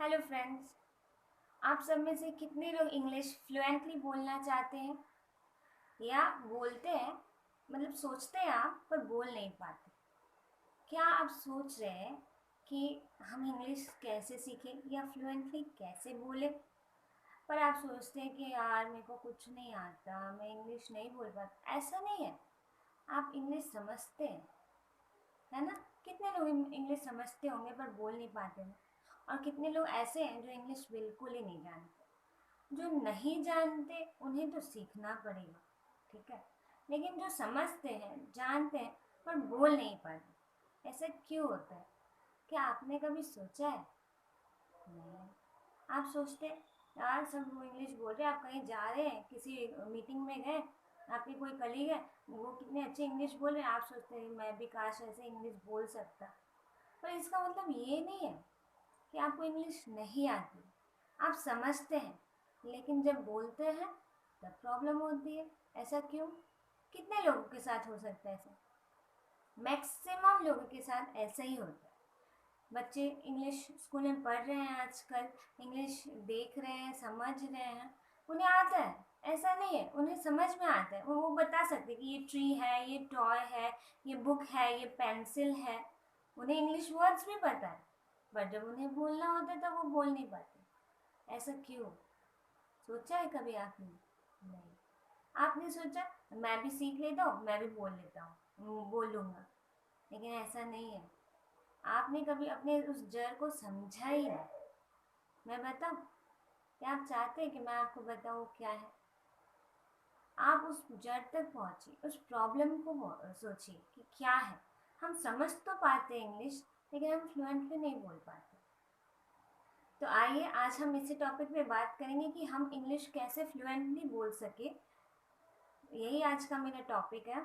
Hello friends. आप सब में से कितने लोग इंग्लिश फ्लुएंटली बोलना चाहते हैं या बोलते हैं, मतलब सोचते हैं आप पर बोल नहीं पाते? क्या आप सोच रहे हैं कि हम इंग्लिश कैसे सीखें या फ्लुएंटली कैसे बोलें, पर आप सोचते हैं कि यार मेरे को कुछ नहीं आता, मैं इंग्लिश नहीं बोल पाता? ऐसा नहीं है। आप इंग्लिश समझते हैं, है ना? कितने लोग इंग्लिश समझते होंगे पर बोल नहीं पाते हैं, और कितने लोग ऐसे हैं जो इंग्लिश बिल्कुल ही नहीं जानते। जो नहीं जानते उन्हें तो सीखना पड़ेगा, ठीक है, लेकिन जो समझते हैं जानते हैं पर बोल नहीं पाते, ऐसा क्यों होता है? क्या आपने कभी सोचा है? नहीं। आप सोचते हैं यार सब लोग इंग्लिश बोल रहे हैं, आप कहीं जा रहे हैं, किसी मीटिंग में गए, आपके कोई कलीग है, वो कितने अच्छे इंग्लिश बोल रहे हैं, आप सोचते हैं मैं भी काश ऐसे इंग्लिश बोल सकता। पर इसका मतलब ये नहीं है कि आपको इंग्लिश नहीं आती। आप समझते हैं लेकिन जब बोलते हैं तब प्रॉब्लम होती है। ऐसा क्यों? कितने लोगों के साथ हो सकता है ऐसा? मैक्सिमम लोगों के साथ ऐसा ही होता है। बच्चे इंग्लिश स्कूल में पढ़ रहे हैं आजकल, इंग्लिश देख रहे हैं, समझ रहे हैं, उन्हें आता है। ऐसा नहीं है, उन्हें समझ में आता है, वो बता सकते हैं कि ये ट्री है, ये टॉय है, ये बुक है, ये पेंसिल है। उन्हें इंग्लिश वर्ड्स भी पता है, पर जब उन्हें बोलना होता है तब वो बोल नहीं पाते। ऐसा क्यों? सोचा है कभी आपने? नहीं। आपने सोचा मैं भी सीख लेता हूँ, मैं भी बोल लेता हूँ, बोल लूँगा, लेकिन ऐसा नहीं है। आपने कभी अपने उस जड़ को समझा ही नहीं। मैं बताऊँ? क्या आप चाहते हैं कि मैं आपको बताऊँ क्या है? आप उस जड़ तक पहुँचिए, उस प्रॉब्लम को सोचिए कि क्या है। हम समझ तो पाते हैं इंग्लिश, लेकिन हम फ्लुएंटली नहीं बोल पाते। तो आइए आज हम इसी टॉपिक पे बात करेंगे कि हम इंग्लिश कैसे फ्लुएंटली बोल सके। यही आज का मेरा टॉपिक है।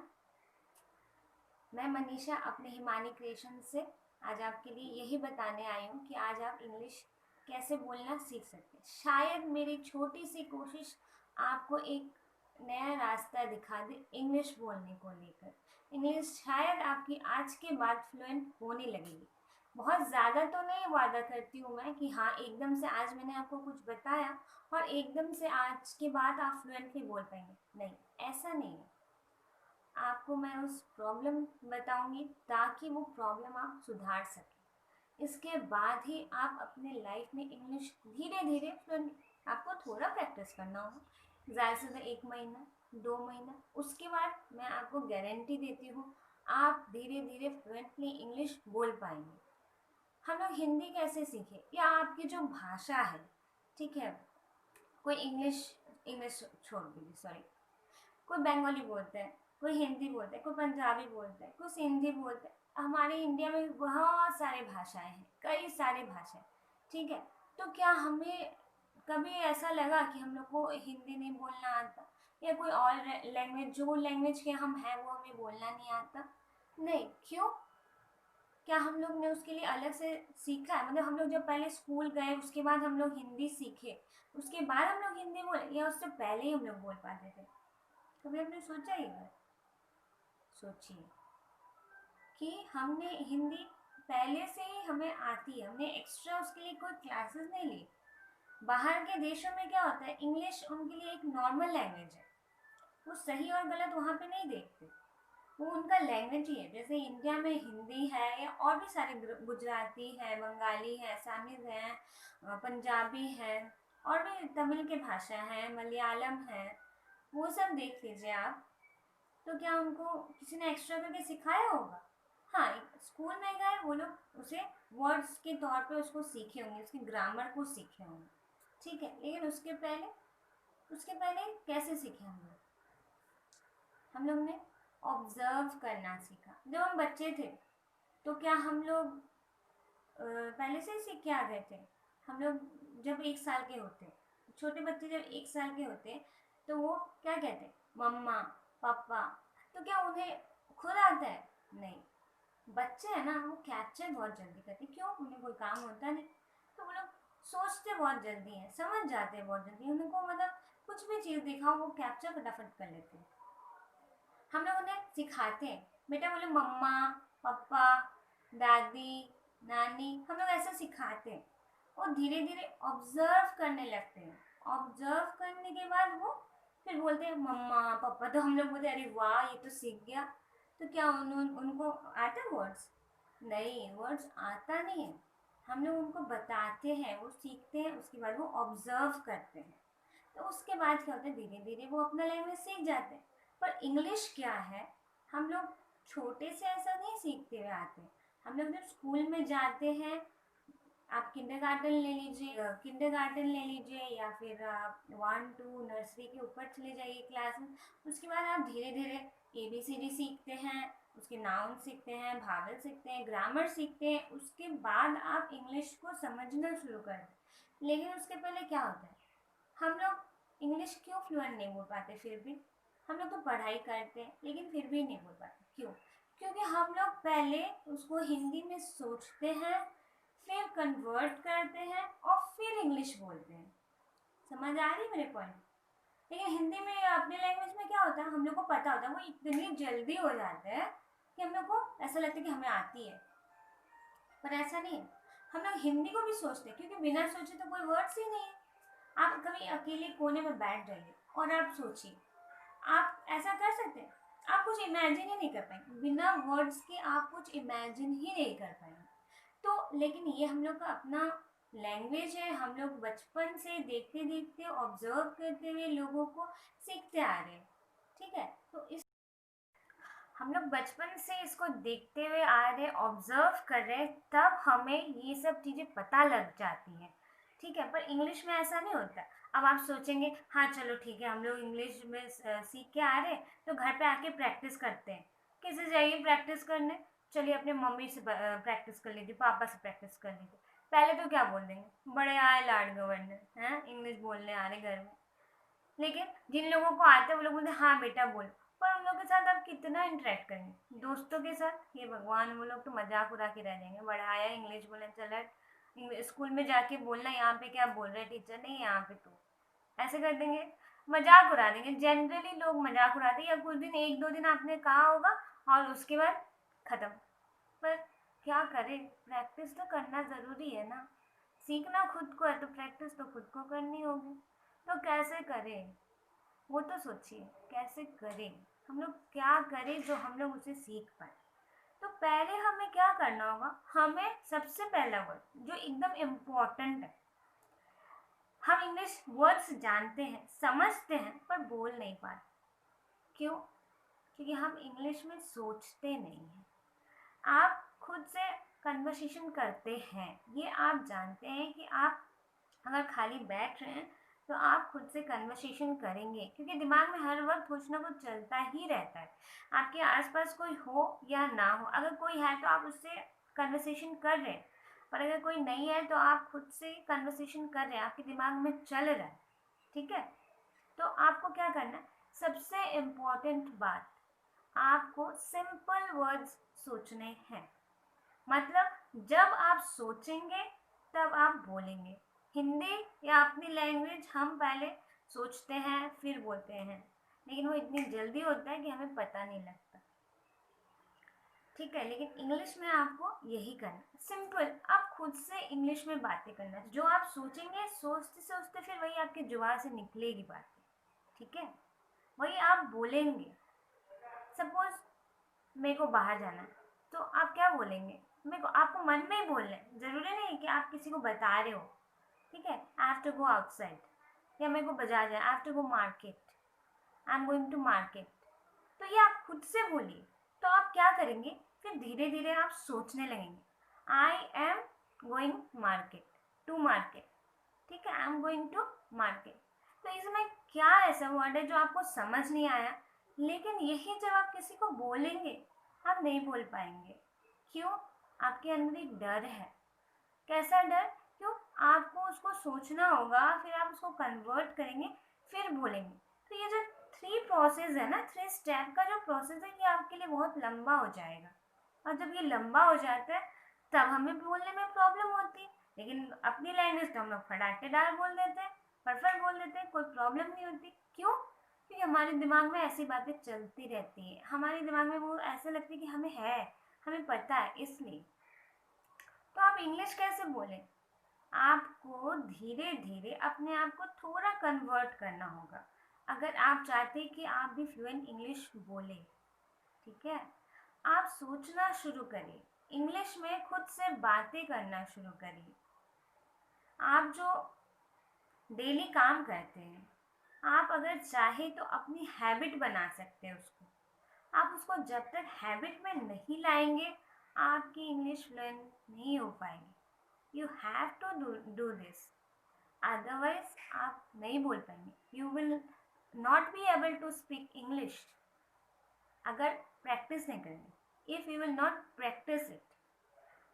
मैं मनीषा अपने हिमानी क्रिएशन से आज आपके लिए यही बताने आई हूँ कि आज आप इंग्लिश कैसे बोलना सीख सकते हैं। शायद मेरी छोटी सी कोशिश आपको एक नया रास्ता दिखा दे इंग्लिश बोलने को लेकर। इंग्लिश शायद आपकी आज के बाद फ्लुएंट होने लगेगी। बहुत ज़्यादा तो नहीं वादा करती हूँ मैं कि हाँ एकदम से आज मैंने आपको कुछ बताया और एकदम से आज के बाद आप फ्लुएंटली बोल पाएंगे, नहीं, ऐसा नहीं है। आपको मैं उस प्रॉब्लम बताऊंगी ताकि वो प्रॉब्लम आप सुधार सकें। इसके बाद ही आप अपने लाइफ में इंग्लिश धीरे धीरे फ्लुएंट, आपको थोड़ा प्रैक्टिस करना होगा, ज़्यादा से ज़्यादा 1 महीना, 2 महीना, उसके बाद मैं आपको गारंटी देती हूँ आप धीरे धीरे फ्लुएंटली इंग्लिश बोल पाएंगे। हम लोग हिंदी कैसे सीखे या आपकी जो भाषा है, ठीक है, कोई इंग्लिश, इंग्लिश छोड़ दीजिए, सॉरी, कोई बंगाली बोलता है, कोई हिंदी बोलता है, कोई पंजाबी बोलता है, कोई सिंधी बोलता है। हमारे इंडिया में बहुत सारे भाषाएं हैं, कई सारे भाषाएं, ठीक है। तो क्या हमें कभी ऐसा लगा कि हम लोग को हिंदी नहीं बोलना आता या कोई और लैंग्वेज, जो लैंग्वेज के हम हैं वो हमें बोलना नहीं आता? नहीं। क्यों? क्या हम लोग ने उसके लिए अलग से सीखा है? मतलब हम लोग जब पहले स्कूल गए उसके बाद हम लोग हिंदी सीखे, उसके बाद हम लोग हिंदी बोले, या उससे पहले ही हम लोग बोल पाते थे? कभी आपने सोचा ये बात? सोचिए कि हमने हिंदी पहले से ही हमें आती है, हमने एक्स्ट्रा उसके लिए कोई क्लासेस नहीं ली। बाहर के देशों में क्या होता है, इंग्लिश उनके लिए एक नॉर्मल लैंग्वेज है, वो सही और गलत वहाँ पे नहीं देखते, वो उनका लैंग्वेज ही है। जैसे इंडिया में हिंदी है या और भी सारे, गुजराती है, बंगाली है, असमीज है, पंजाबी है, और भी तमिल के भाषा है, मलयालम है, वो सब देख लीजिए आप। तो क्या उनको किसी ने एक्स्ट्रा करके सिखाया होगा? हाँ, स्कूल में गए वो लोग उसे वर्ड्स के तौर पे उसको सीखे होंगे, उसके ग्रामर को सीखे होंगे, ठीक है, लेकिन उसके पहले कैसे सीखे हम लोग? हम लोग ने ऑब्जर्व करना सीखा। जब हम बच्चे थे तो क्या हम लोग पहले से ही सीख के आ गए थे? हम लोग जब 1 साल के होते, छोटे बच्चे जब 1 साल के होते, तो वो क्या कहते? मम्मा, पापा। तो क्या उन्हें खुद आता है? नहीं। बच्चे हैं ना, वो कैप्चर बहुत जल्दी करते। क्यों? उन्हें कोई काम होता नहीं, तो वो लोग सोचते बहुत जल्दी हैं, समझ जाते हैं बहुत जल्दी, उनको मतलब कुछ भी चीज़ दिखाओ वो कैप्चर फटाफट कर लेते हैं। हम लोग उन्हें सिखाते हैं, बेटा बोले मम्मा, पापा, दादी, नानी, हम लोग ऐसा सिखाते हैं। वो धीरे धीरे ऑब्जर्व करने लगते हैं। ऑब्जर्व करने के बाद वो फिर बोलते हैं मम्मा पापा, तो हम लोग बोलते हैं अरे वाह ये तो सीख गया। तो क्या उनको आता वर्ड्स? नहीं, वर्ड्स आता नहीं है। हम लोग उनको बताते हैं, वो सीखते हैं, उसके बाद वो ऑब्जर्व करते हैं। तो उसके बाद क्या होता है, धीरे धीरे वो अपना लैंग्वेज सीख जाते हैं। पर इंग्लिश क्या है, हम लोग छोटे से ऐसा नहीं सीखते हुए आते। हम लोग जब स्कूल में जाते हैं, आप किंडरगार्टन ले लीजिए, किंडरगार्टन ले लीजिए, या फिर आप 1 2 नर्सरी के ऊपर चले जाइए क्लास में। उसके बाद आप धीरे धीरे ABCD सीखते हैं, उसके नाउन सीखते हैं, भावल सीखते हैं, ग्रामर सीखते हैं। उसके बाद आप इंग्लिश को समझना शुरू करते हैं। लेकिन उसके पहले क्या होता है, हम लोग इंग्लिश क्यों फ्लुएंट नहीं बोल पाते? फिर भी हम लोग तो पढ़ाई करते हैं लेकिन फिर भी नहीं बोल पाते। क्यों? क्योंकि हम लोग पहले उसको हिंदी में सोचते हैं, फिर कन्वर्ट करते हैं और फिर इंग्लिश बोलते हैं। समझ आ रही है मेरे पॉइंट? लेकिन हिंदी में या अपने लैंग्वेज में क्या होता है, हम लोग को पता होता है, वो इतनी जल्दी हो जाते हैं कि हम लोग को ऐसा लगता है कि हमें आती है। पर ऐसा नहीं है, हम लोग हिंदी को भी सोचते हैं, क्योंकि बिना सोचे तो कोई वर्ड्स ही नहीं है। आप कभी अकेले कोने में बैठ जाइए और आप सोचिए, आप ऐसा कर सकते हैं? आप कुछ इमेजिन ही नहीं कर पाएंगे, बिना वर्ड्स के आप कुछ इमेजिन ही नहीं कर पाएंगे। तो लेकिन ये हम लोग का अपना लैंग्वेज है, हम लोग बचपन से देखते देखते ऑब्जर्व करते हुए लोगों को सीखते आ रहे हैं। ठीक है, तो इस हम लोग बचपन से इसको देखते हुए आ रहे, ऑब्जर्व कर रहे, तब हमें ये सब चीज़ें पता लग जाती हैं। ठीक है, पर इंग्लिश में ऐसा नहीं होता। अब आप सोचेंगे हाँ चलो ठीक है, हम लोग इंग्लिश में सीख के आ रहे, तो घर पे आके प्रैक्टिस करते हैं। किसे जाइए प्रैक्टिस करने? चलिए अपने मम्मी से प्रैक्टिस कर लीजिए, पापा से प्रैक्टिस कर लीजिए। पहले तो क्या बोल देंगे, बड़े आए लाड गवर्नर हैं, इंग्लिश बोलने आ रहे घर में। लेकिन जिन लोगों को आता है वो लोग बोलते हैं हाँ बेटा बोलो। पर उन लोगों के साथ आप कितना इंटरेक्ट करेंगे? दोस्तों के साथ, ये भगवान, वो लोग तो मजाक उड़ा के रह जाएंगे, बड़ा आया इंग्लिश बोले, चल स्कूल में जाके बोलना यहाँ पे क्या बोल रहे टीचर, नहीं यहाँ पे तो ऐसे कर देंगे, मजाक उड़ा देंगे। जनरली लोग मजाक उड़ाते हैं, या कुछ दिन 1 2 दिन आपने कहा होगा और उसके बाद खत्म। पर क्या करें, प्रैक्टिस तो करना ज़रूरी है ना। सीखना खुद को है तो प्रैक्टिस तो खुद को करनी होगी। तो कैसे करें, वो तो सोचिए, कैसे करें, हम लोग क्या करें जो हम लोग उसे सीख पाए। तो पहले हमें क्या करना होगा, हमें सबसे पहला वर्ड जो एकदम इम्पोर्टेंट है, हम इंग्लिश वर्ड्स जानते हैं, समझते हैं, पर बोल नहीं पाते। क्यों? क्योंकि हम इंग्लिश में सोचते नहीं हैं। आप खुद से कन्वर्सेशन करते हैं, ये आप जानते हैं कि आप अगर खाली बैठ रहे हैं तो आप खुद से कन्वर्सेशन करेंगे, क्योंकि दिमाग में हर वक्त कुछ ना कुछ चलता ही रहता है। आपके आसपास कोई हो या ना हो, अगर कोई है तो आप उससे कन्वर्सेशन कर रहे हैं, पर अगर कोई नहीं है तो आप खुद से कन्वर्सेशन कर रहे हैं, आपके दिमाग में चल रहा है। ठीक है, तो आपको क्या करना है, सबसे इम्पोर्टेंट बात, आपको सिंपल वर्ड्स सोचने हैं। मतलब जब आप सोचेंगे तब आप बोलेंगे। हिंदी या अपनी लैंग्वेज हम पहले सोचते हैं फिर बोलते हैं, लेकिन वो इतनी जल्दी होता है कि हमें पता नहीं लगता। ठीक है, लेकिन इंग्लिश में आपको यही करना, सिंपल, आप खुद से इंग्लिश में बातें करना, जो आप सोचेंगे सोचते सोचते फिर वही आपकी जुबान से निकलेगी बातें। ठीक है, वही आप बोलेंगे। सपोज मेरे को बाहर जाना है, तो आप क्या बोलेंगे? मेरे को, आपको मन में ही बोलना है, ज़रूरी नहीं कि आप किसी को बता रहे हो। ठीक है, I have to go outside, या मेरे को बाजार जाना, I have to go market, I am going to market. तो ये आप खुद से बोलिए। तो आप क्या करेंगे, फिर धीरे धीरे आप सोचने लगेंगे, I am going market, to market. ठीक है, I am going to market. तो इसमें क्या ऐसा वर्ड है जो आपको समझ नहीं आया, लेकिन यही जब आप किसी को बोलेंगे आप नहीं बोल पाएंगे। क्यों? आपके अंदर एक डर है। कैसा डर? क्यों? आपको उसको सोचना होगा, फिर आप उसको कन्वर्ट करेंगे, फिर बोलेंगे। तो ये जो 3 प्रोसेस है ना, 3 स्टेप का जो प्रोसेस है, ये आपके लिए बहुत लंबा हो जाएगा। और जब ये लंबा हो जाता है तब हमें बोलने में प्रॉब्लम होती है। लेकिन अपनी लैंग्वेज तो हम लोग फटाकेदार बोल देते हैं, परफेक्ट बोल देते हैं, कोई प्रॉब्लम नहीं होती। क्यों? क्योंकि हमारे दिमाग में ऐसी बातें चलती रहती हैं, हमारे दिमाग में वो ऐसे लगती है कि हमें पता है, इसलिए। तो आप इंग्लिश कैसे बोलें? आपको धीरे धीरे अपने आप को थोड़ा कन्वर्ट करना होगा अगर आप चाहते हैं कि आप भी फ्लुएंट इंग्लिश बोले। ठीक है, आप सोचना शुरू करिए, इंग्लिश में खुद से बातें करना शुरू करिए। आप जो डेली काम करते हैं, आप अगर चाहे तो अपनी हैबिट बना सकते हैं उसको। आप उसको जब तक हैबिट में नहीं लाएंगे, आपकी इंग्लिश फ्लुएंट नहीं हो पाएगी। You have to do this, otherwise आप नहीं बोल पाएंगे। You will not be able to speak English अगर प्रैक्टिस नहीं करेंगे, if you will not practice it.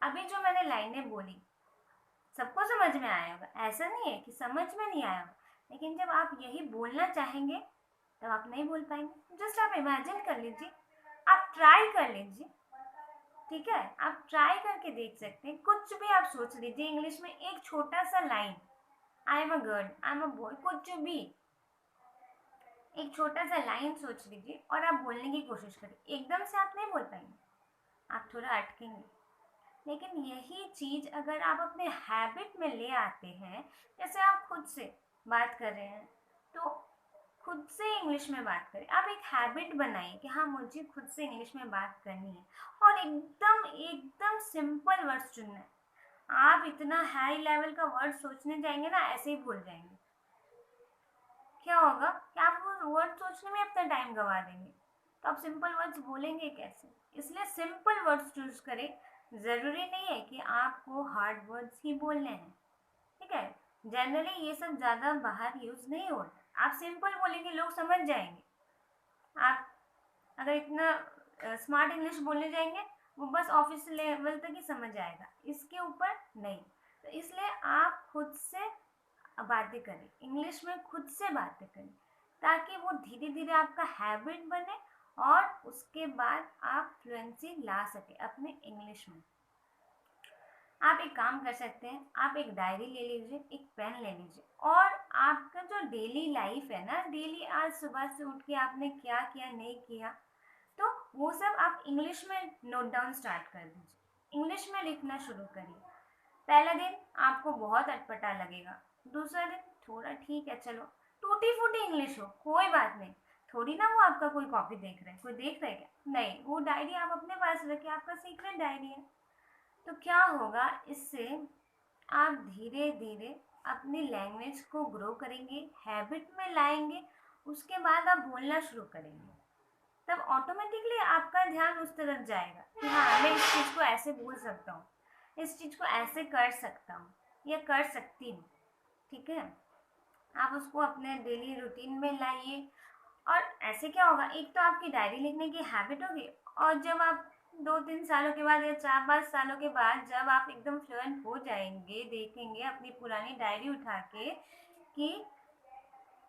अभी जो मैंने लाइनें बोली सबको समझ में आया होगा, ऐसा नहीं है कि समझ में नहीं आया होगा, लेकिन जब आप यही बोलना चाहेंगे तब आप नहीं बोल पाएंगे। जस्ट आप इमेजिन कर लीजिए, आप ट्राई कर लीजिए। ठीक है, आप ट्राई करके देख सकते हैं। कुछ भी आप सोच लीजिए इंग्लिश में, एक छोटा सा line, I am a girl, I am a boy, कुछ भी एक छोटा सा लाइन सोच लीजिए और आप बोलने की कोशिश करिए। एकदम से आप नहीं बोल पाएंगे, आप थोड़ा अटकेंगे। लेकिन यही चीज़ अगर आप अपने हैबिट में ले आते हैं, जैसे आप खुद से बात कर रहे हैं तो खुद से इंग्लिश में बात करें। आप एक हैबिट बनाइए कि हाँ, मुझे खुद से इंग्लिश में बात करनी है, और एकदम एकदम सिंपल वर्ड्स चुनना है। आप इतना हाई लेवल का वर्ड सोचने जाएंगे ना, ऐसे ही भूल जाएंगे। क्या होगा कि आप वो वर्ड सोचने में अपना टाइम गवा देंगे, तो आप सिंपल वर्ड्स बोलेंगे कैसे? इसलिए सिंपल वर्ड्स चूज करें। ज़रूरी नहीं है कि आपको हार्ड वर्ड्स ही बोलने हैं। ठीक है, जनरली ये सब ज़्यादा बाहर यूज़ नहीं होता। आप सिंपल बोलेंगे, लोग समझ जाएंगे। आप अगर इतना स्मार्ट इंग्लिश बोलने जाएंगे, वो बस ऑफिस लेवल तक ही समझ आएगा, इसके ऊपर नहीं। तो इसलिए आप खुद से बातें करें, इंग्लिश में खुद से बातें करें, ताकि वो धीरे धीरे आपका हैबिट बने और उसके बाद आप फ्लुएंसी ला सके अपने इंग्लिश में। आप एक काम कर सकते हैं, आप एक डायरी ले लीजिए, एक पेन ले लीजिए, और आपका जो डेली लाइफ है ना, डेली आज सुबह से उठ के आपने क्या किया नहीं किया, तो वो सब आप इंग्लिश में नोट डाउन स्टार्ट कर दीजिए, इंग्लिश में लिखना शुरू करिए। पहला दिन आपको बहुत अटपटा लगेगा, दूसरा दिन थोड़ा ठीक है, चलो टूटी फूटी इंग्लिश हो कोई बात नहीं। थोड़ी ना वो आपका कोई कॉपी देख रहा है, कोई देख रहा है क्या? नहीं, वो डायरी आप अपने पास रखिए, आपका सीक्रेट डायरी है। तो क्या होगा, इससे आप धीरे धीरे अपनी लैंग्वेज को ग्रो करेंगे, हैबिट में लाएंगे, उसके बाद आप बोलना शुरू करेंगे। तब ऑटोमेटिकली आपका ध्यान उस तरफ जाएगा कि हाँ, मैं इस चीज़ को ऐसे बोल सकता हूँ, इस चीज़ को ऐसे कर सकता हूँ या कर सकती हूँ। ठीक है, आप उसको अपने डेली रूटीन में लाइए। और ऐसे क्या होगा, एक तो आपकी डायरी लिखने की हैबिट होगी, और जब आप 2-3 सालों के बाद या 4-5 सालों के बाद जब आप एकदम फ्लुएंट हो जाएंगे, देखेंगे अपनी पुरानी डायरी उठा के कि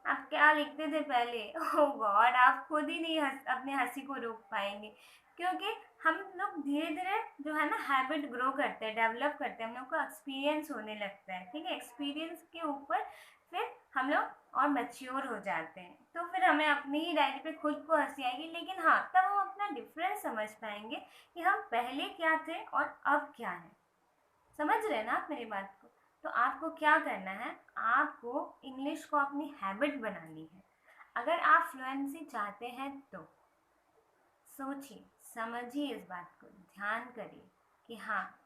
आप क्या लिखते थे पहले, ओह गॉड, आप खुद ही नहीं अपने हंसी को रोक पाएंगे। क्योंकि हम लोग धीरे धीरे जो है ना हैबिट ग्रो करते हैं, डेवलप करते हैं, हम लोग को एक्सपीरियंस होने लगता है। ठीक है, एक्सपीरियंस के ऊपर फिर हम लोग और मैच्योर हो जाते हैं, तो फिर हमें अपनी ही डायरी पे खुद को हंसी आएगी। लेकिन हाँ, तब हम अपना डिफरेंस समझ पाएंगे कि हम पहले क्या थे और अब क्या है। समझ रहे हैं ना आप मेरी बात को? तो आपको क्या करना है, आपको इंग्लिश को अपनी हैबिट बनानी है। अगर आप फ्लुएंसी चाहते हैं तो सोचिए, समझिए, इस बात को ध्यान करिए कि हाँ,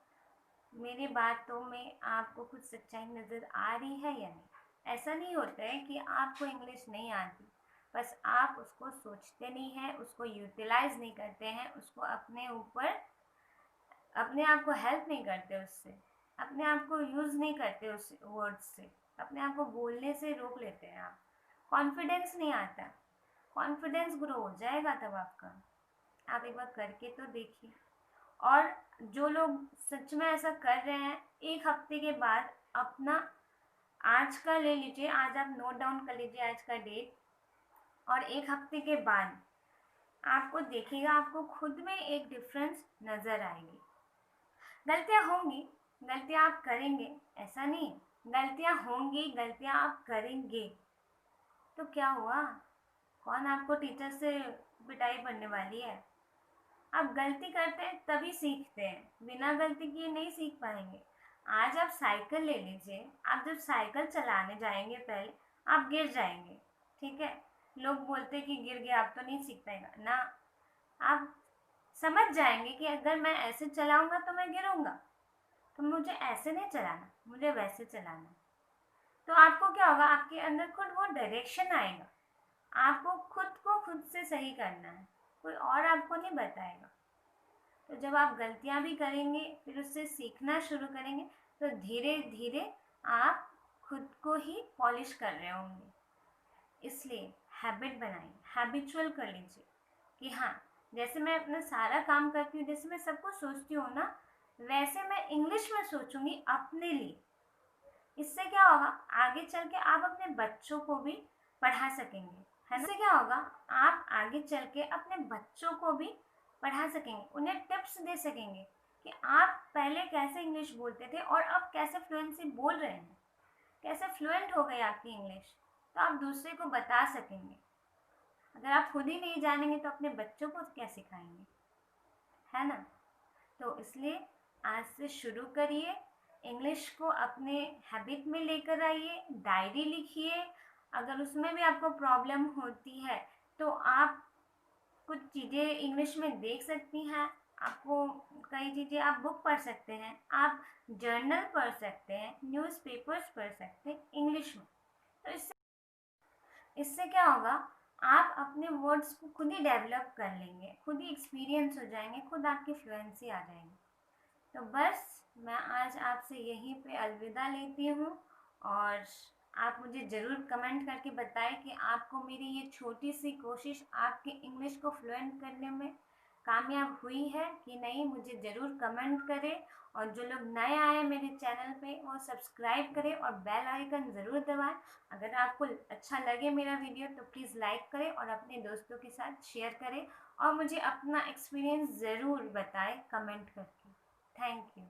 मेरी बातों में आपको कुछ सच्चाई नज़र आ रही है या नहीं। ऐसा नहीं होता है कि आपको इंग्लिश नहीं आती, बस आप उसको सोचते नहीं हैं, उसको यूटिलाइज नहीं करते हैं, उसको अपने ऊपर अपने आप को हेल्प नहीं करते, उससे अपने आप को यूज़ नहीं करते, उस वर्ड्स से अपने आप को बोलने से रोक लेते हैं आप। कॉन्फिडेंस नहीं आता, कॉन्फिडेंस ग्रो हो जाएगा तब आपका। आप एक बार करके तो देखिए। और जो लोग सच में ऐसा कर रहे हैं, एक हफ्ते के बाद अपना आज का ले लीजिए, आज आप नोट डाउन कर लीजिए आज का डेट, और एक हफ्ते के बाद आपको देखिएगा, आपको खुद में एक डिफरेंस नज़र आएगी। गलतियाँ होंगी, गलतियाँ आप करेंगे, ऐसा नहीं, गलतियाँ होंगी, गलतियाँ आप करेंगे, तो क्या हुआ? कौन आपको टीचर से पिटाई पड़ने वाली है? आप गलती करते हैं तभी सीखते हैं, बिना गलती किए नहीं सीख पाएंगे। आज आप साइकिल ले लीजिए, आप जब साइकिल चलाने जाएंगे पहले आप गिर जाएंगे, ठीक है। लोग बोलते कि गिर गया अब तो नहीं सीख पाएगा ना। आप समझ जाएंगे कि अगर मैं ऐसे चलाऊंगा तो मैं गिरूंगा, तो मुझे ऐसे नहीं चलाना, मुझे वैसे चलाना है। तो आपको क्या होगा, आपके अंदर खुद वो डायरेक्शन आएगा। आपको खुद को खुद से सही करना है, कोई और आपको नहीं बताएगा। तो जब आप गलतियां भी करेंगे फिर उससे सीखना शुरू करेंगे, तो धीरे धीरे आप खुद को ही पॉलिश कर रहे होंगे। इसलिए हैबिट बनाइए, हैबिचुअल कर लीजिए कि हाँ, जैसे मैं अपना सारा काम करती हूँ, जैसे मैं सब कुछ सोचती हूँ ना, वैसे मैं इंग्लिश में सोचूंगी अपने लिए। इससे क्या होगा, आगे चल के आप अपने बच्चों को भी पढ़ा सकेंगे, है ना। इससे क्या होगा, आप आगे चल के अपने बच्चों को भी पढ़ा सकेंगे, उन्हें टिप्स दे सकेंगे कि आप पहले कैसे इंग्लिश बोलते थे और अब कैसे फ्लुएंसी बोल रहे हैं, कैसे फ्लुएंट हो गई आपकी इंग्लिश। तो आप दूसरे को बता सकेंगे। अगर आप खुद ही नहीं जानेंगे तो अपने बच्चों को क्या सिखाएंगे, है ना। तो इसलिए आज से शुरू करिए, इंग्लिश को अपने हैबिट में लेकर आइए, डायरी लिखिए। अगर उसमें भी आपको प्रॉब्लम होती है तो आप कुछ चीज़ें इंग्लिश में देख सकती हैं। आपको कई चीज़ें आप बुक पढ़ सकते हैं, आप जर्नल पढ़ सकते हैं, न्यूज़पेपर्स पढ़ सकते हैं इंग्लिश में। तो इससे क्या होगा, आप अपने वर्ड्स को खुद ही डेवलप कर लेंगे, खुद ही एक्सपीरियंस हो जाएंगे, खुद आपकी फ्लुएंसी आ जाएंगी। तो बस मैं आज आपसे यहीं पे अलविदा लेती हूँ। और आप मुझे ज़रूर कमेंट करके बताएं कि आपको मेरी ये छोटी सी कोशिश आपके इंग्लिश को फ्लुएंट करने में कामयाब हुई है कि नहीं, मुझे ज़रूर कमेंट करें। और जो लोग नए आए हैं मेरे चैनल पे वो सब्सक्राइब करें और बेल आइकन ज़रूर दबाएं। अगर आपको अच्छा लगे मेरा वीडियो तो प्लीज़ लाइक करें और अपने दोस्तों के साथ शेयर करें, और मुझे अपना एक्सपीरियंस ज़रूर बताएं कमेंट करके। Thank you.